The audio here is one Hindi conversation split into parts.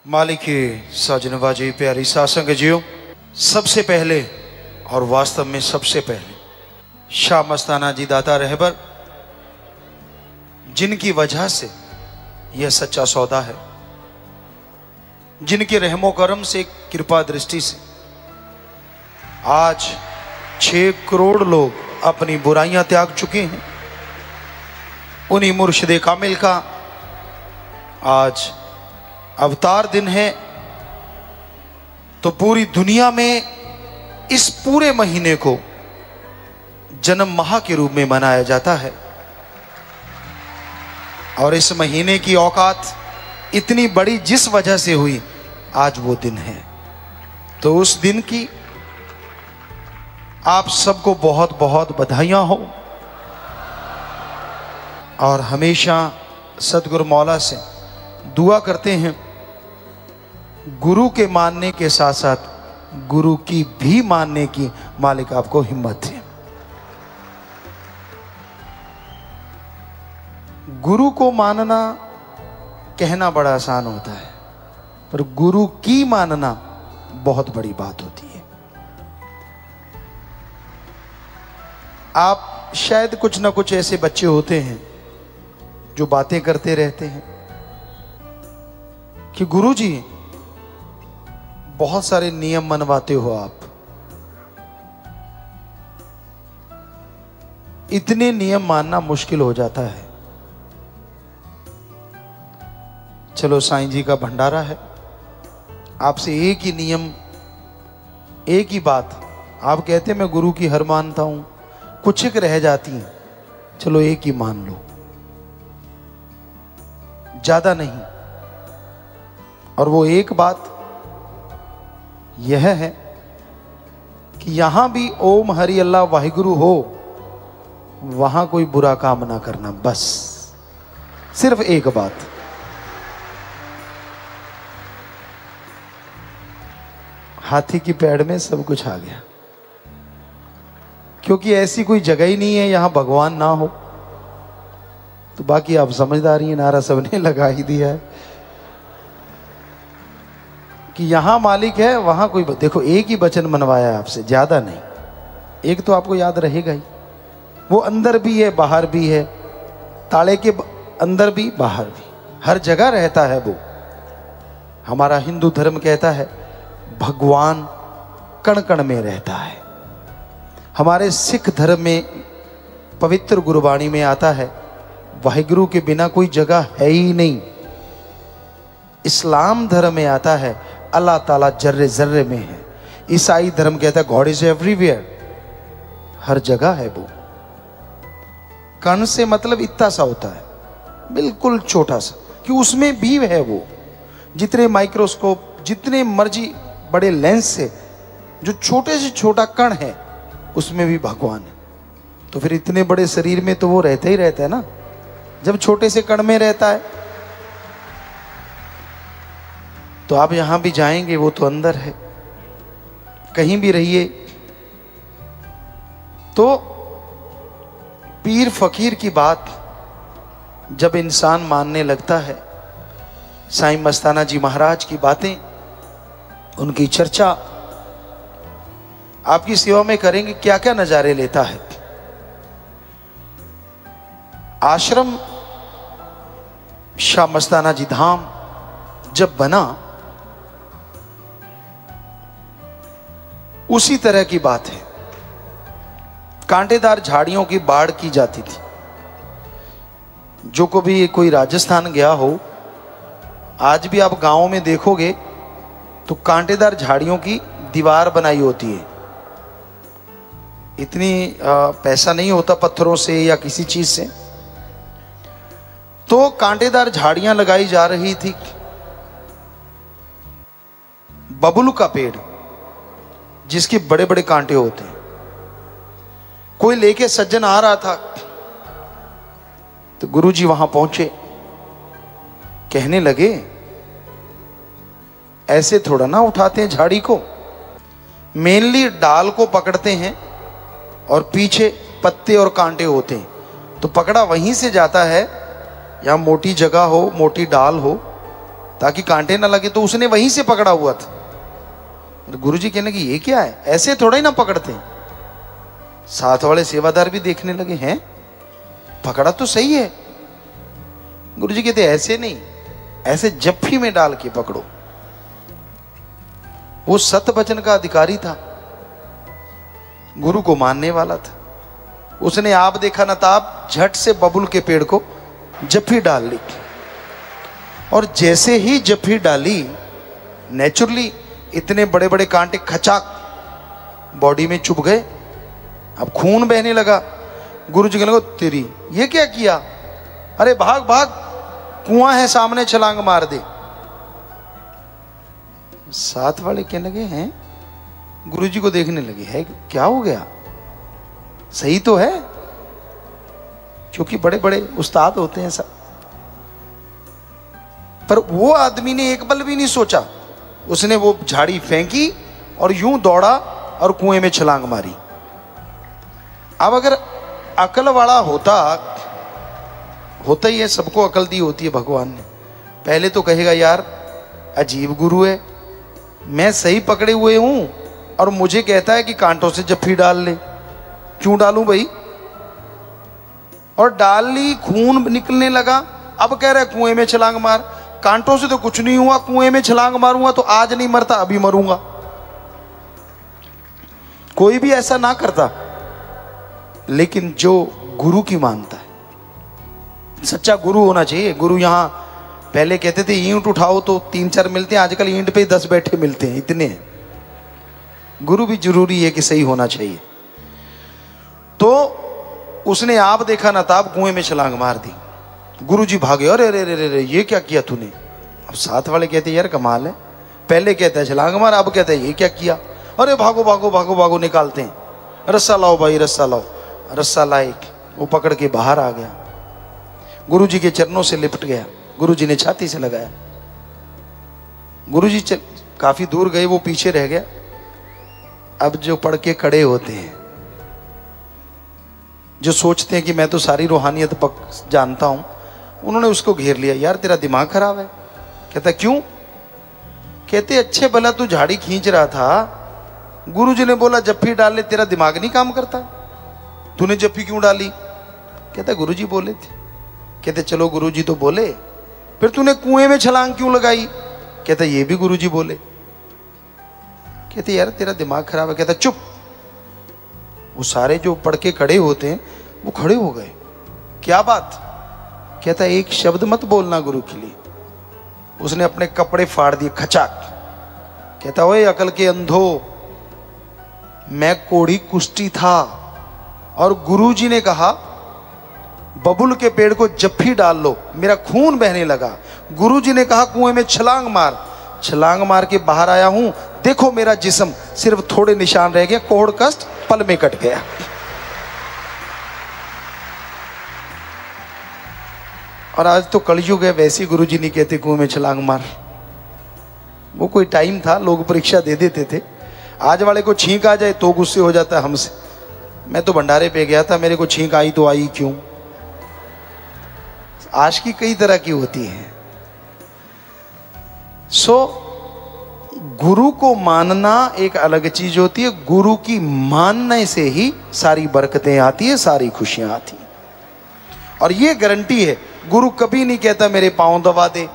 मालिक के साजनवाजी प्यारी सासंग जियो, सबसे पहले और वास्तव में सबसे पहले शाह मस्ताना जी दाता रहबर, जिनकी वजह से यह सच्चा सौदा है, जिनके रहमो करम से, कृपा दृष्टि से आज 6 करोड़ लोग अपनी बुराइयां त्याग चुके हैं। उन्हीं मुर्शिदे कामिल का आज अवतार दिन है। तो पूरी दुनिया में इस पूरे महीने को जन्म माह के रूप में मनाया जाता है और इस महीने की औकात इतनी बड़ी जिस वजह से हुई, आज वो दिन है। तो उस दिन की आप सबको बहुत बहुत बधाइयां हो और हमेशा सतगुरु मौला से दुआ करते हैं गुरु के मानने के साथ साथ गुरु की भी मानने की मालिक आपको हिम्मत दे। गुरु को मानना कहना बड़ा आसान होता है, पर गुरु की मानना बहुत बड़ी बात होती है। आप शायद कुछ ना कुछ ऐसे बच्चे होते हैं जो बातें करते रहते हैं कि गुरुजी बहुत सारे नियम मनवाते हो आप, इतने नियम मानना मुश्किल हो जाता है। चलो साईं जी का भंडारा है, आपसे एक ही नियम, एक ही बात आप कहते मैं गुरु की हर मानता हूं, कुछ एक रह जाती है, चलो एक ही मान लो, ज्यादा नहीं। और वो एक बात यह है कि यहां भी ओम हरि अल्लाह वाहिगुरु हो, वहां कोई बुरा काम ना करना, बस सिर्फ एक बात। हाथी की पैड़ में सब कुछ आ गया, क्योंकि ऐसी कोई जगह ही नहीं है यहां भगवान ना हो। तो बाकी आप समझदारी, नारा सबने लगा ही दिया है कि यहां मालिक है, वहां कोई। देखो एक ही वचन मनवाया आपसे, ज्यादा नहीं। एक तो आपको याद रहेगा ही, वो अंदर भी है बाहर भी है, ताले के अंदर भी बाहर भी, हर जगह रहता है वो। हमारा हिंदू धर्म कहता है भगवान कण कण में रहता है। हमारे सिख धर्म में पवित्र गुरबाणी में आता है वाहिगुरु के बिना कोई जगह है ही नहीं। इस्लाम धर्म में आता है अल्लाह ताला जर्रे जर्रे में है। ईसाई धर्म कहता है गॉड इज एवरीवेयर, हर जगह है वो। कण से मतलब इतना सा होता है, बिल्कुल छोटा सा, कि उसमें भी है वो। जितने माइक्रोस्कोप, जितने मर्जी बड़े लेंस से जो छोटे से छोटा कण है, उसमें भी भगवान है। तो फिर इतने बड़े शरीर में तो वो रहता ही रहता है ना, जब छोटे से कण में रहता है। तो आप यहां भी जाएंगे, वो तो अंदर है। कहीं भी रहिए तो पीर फकीर की बात जब इंसान मानने लगता है, साईं मस्ताना जी महाराज की बातें, उनकी चर्चा आपकी सेवा में करेंगे, क्या क्या नजारे लेता है। आश्रम शाह मस्ताना जी धाम जब बना, उसी तरह की बात है। कांटेदार झाड़ियों की बाढ़ की जाती थी। जो कभी कोई राजस्थान गया हो, आज भी आप गांव में देखोगे तो कांटेदार झाड़ियों की दीवार बनाई होती है। इतनी पैसा नहीं होता पत्थरों से या किसी चीज से, तो कांटेदार झाड़ियां लगाई जा रही थी। बबुल का पेड़, जिसके बड़े बड़े कांटे होते हैं, कोई लेके सज्जन आ रहा था। तो गुरुजी वहां पहुंचे, कहने लगे ऐसे थोड़ा ना उठाते हैं झाड़ी को, मेनली डाल को पकड़ते हैं और पीछे पत्ते और कांटे होते हैं। तो पकड़ा वहीं से जाता है, यहाँ मोटी जगह हो, मोटी डाल हो, ताकि कांटे ना लगे, तो उसने वहीं से पकड़ा हुआ था। गुरुजी कहने की ये क्या है, ऐसे थोड़ा ही ना पकड़ते। साथ वाले सेवादार भी देखने लगे, हैं पकड़ा तो सही है। गुरुजी कहते ऐसे नहीं, ऐसे जप्फी में डाल के पकड़ो। वो सत वचन का अधिकारी था, गुरु को मानने वाला था। उसने आप देखा न ताप झट से बबुल के पेड़ को जप्फी डाल ली, और जैसे ही जप्फी डाली, नेचुरली इतने बड़े बड़े कांटे खचाक बॉडी में चुभ गए। अब खून बहने लगा। गुरु जी कहने लगे तेरी ये क्या किया, अरे भाग भाग, कुआं है सामने, छलांग मार दे। साथ वाले कहने लगे हैं, गुरु जी को देखने लगे, है क्या हो गया, सही तो है, क्योंकि बड़े बड़े उस्ताद होते हैं सब। पर वो आदमी ने एक पल भी नहीं सोचा, उसने वो झाड़ी फेंकी और यूं दौड़ा और कुएं में छलांग मारी। अब अगर अकल वाला होता ही है, सबको अकल दी होती है भगवान ने, पहले तो कहेगा यार अजीब गुरु है, मैं सही पकड़े हुए हूं और मुझे कहता है कि कांटों से जफ्फी डाल ले, क्यों डालूं भाई। और डाल ली, खून निकलने लगा। अब कह रहा है कुएं में छलांग मार, कांटों से तो कुछ नहीं हुआ, कुएं में छलांग मारूंगा तो आज नहीं मरता अभी मरूंगा। कोई भी ऐसा ना करता, लेकिन जो गुरु की मानता है, सच्चा गुरु होना चाहिए। गुरु यहां पहले कहते थे ईंट उठाओ तो 3-4 मिलते हैं, आजकल ईंट पे 10 बैठे मिलते हैं, इतने हैं। गुरु भी जरूरी है कि सही होना चाहिए। तो उसने आप देखा ना ताब कुएं में छलांग मार दी। गुरु जी भागे, अरे अरे अरे अरे ये क्या किया तूने। अब साथ वाले कहते यार कमाल है, पहले कहता है छलांग मार, अब कहता है ये क्या किया। अरे भागो भागो भागो भागो, निकालते हैं, रस्सा लाओ भाई रस्सा लाओ। रस्सा लाए, वो पकड़ के बाहर आ गया, गुरु जी के चरणों से लिपट गया, गुरु जी ने छाती से लगाया। गुरु जी काफी दूर गए, वो पीछे रह गया। अब जो पढ़ के खड़े होते हैं, जो सोचते हैं कि मैं तो सारी रूहानियत जानता हूं, उन्होंने उसको घेर लिया। यार तेरा दिमाग खराब है। कहता क्यों। कहते अच्छे भला तू झाड़ी खींच रहा था, गुरु जी ने बोला जप्फी डाल ले, तेरा दिमाग नहीं काम करता, तूने जप्फी क्यों डाली। कहता गुरु जी बोले थे। कहते चलो गुरु जी तो बोले, फिर तूने कुएं में छलांग क्यों लगाई। कहता ये भी गुरु जी बोले। कहते यार तेरा दिमाग खराब है। कहता चुप। वो सारे जो पढ़ के खड़े होते हैं वो खड़े हो गए, क्या बात। कहता एक शब्द मत बोलना गुरु के लिए। उसने अपने कपड़े फाड़ दिए खचाक। कहता ओए अकल के अंधो, मैं कोढ़ी कुष्ठी था और गुरुजी ने कहा बबुल के पेड़ को जप्फी डाल लो, मेरा खून बहने लगा। गुरुजी ने कहा कुएं में छलांग मार, छलांग मार के बाहर आया हूं, देखो मेरा जिस्म सिर्फ थोड़े निशान रह गए, कोढ़ कष्ट पल में कट गया। और आज तो कलयुग है, वैसे गुरुजी नहीं कहते कुएं में छलांग मार। वो कोई टाइम था, लोग परीक्षा दे देते थे। आज वाले को छींक आ जाए तो गुस्से हो जाता है हमसे। मैं तो भंडारे पे गया था, मेरे को छींक आई तो आई क्यों। आशिकी कई तरह की होती है। गुरु को मानना एक अलग चीज होती है, गुरु की मानने से ही सारी बरकतें आती है, सारी खुशियां आती हैं। और ये गारंटी है, गुरु कभी नहीं कहता मेरे पांव दबा दे,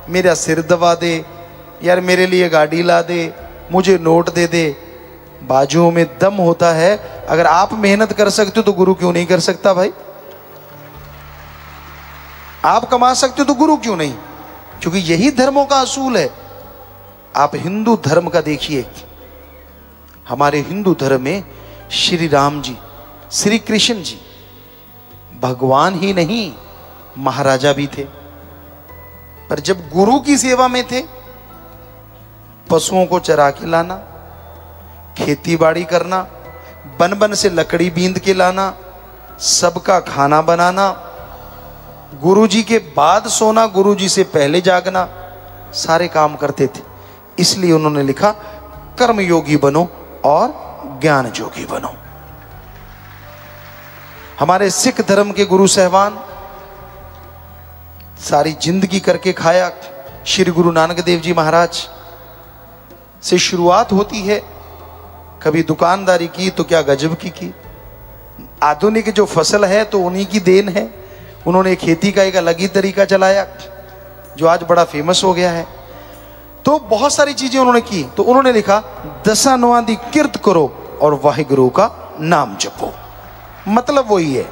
मेरा सिर दबा दे, यार मेरे लिए गाड़ी ला दे, मुझे नोट दे दे। बाजुओं में दम होता है। अगर आप मेहनत कर सकते हो तो गुरु क्यों नहीं कर सकता भाई। आप कमा सकते हो तो गुरु क्यों नहीं, क्योंकि यही धर्मों का असूल है। आप हिंदू धर्म का देखिए, हमारे हिंदू धर्म में श्री राम जी, श्री कृष्ण जी भगवान ही नहीं महाराजा भी थे। पर जब गुरु की सेवा में थे, पशुओं को चरा के लाना, खेती बाड़ी करना, बन बन से लकड़ी बींद के लाना, सबका खाना बनाना, गुरुजी के बाद सोना, गुरुजी से पहले जागना, सारे काम करते थे। इसलिए उन्होंने लिखा कर्म योगी बनो और ज्ञान जोगी बनो। हमारे सिख धर्म के गुरु साहबान सारी जिंदगी करके खाया, श्री गुरु नानक देव जी महाराज से शुरुआत होती है। कभी दुकानदारी की तो क्या गजब की। आधुनिक जो फसल है तो उन्हीं की देन है। उन्होंने खेती का एक अलग ही तरीका चलाया जो आज बड़ा फेमस हो गया है। तो बहुत सारी चीजें उन्होंने की। तो उन्होंने लिखा दसा नौआं दी किरत करो और वाहिगुरु का नाम जपो। मतलब वही है,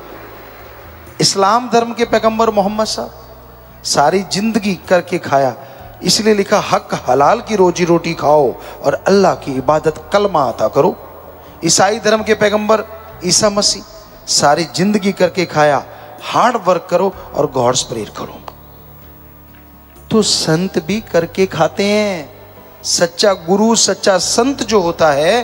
इस्लाम धर्म के पैगंबर मोहम्मद साहब सारी जिंदगी करके खाया, इसलिए लिखा हक हलाल की रोजी रोटी खाओ और अल्लाह की इबादत कलमा अता करो। ईसाई धर्म के पैगंबर ईसा मसीह सारी जिंदगी करके खाया, हार्ड वर्क करो और गॉड्स प्रेयर करो। तो संत भी करके खाते हैं। सच्चा गुरु सच्चा संत जो होता है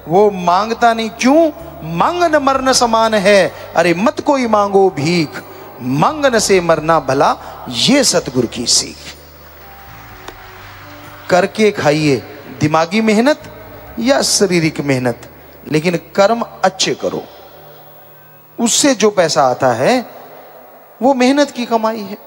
वो मांगता नहीं। क्यों? मांगन मरन समान है, अरे मत कोई मांगो भीख, मांगन से मरना भला ये सतगुरु की सीख। करके खाइए, दिमागी मेहनत या शारीरिक मेहनत, लेकिन कर्म अच्छे करो। उससे जो पैसा आता है वो मेहनत की कमाई है।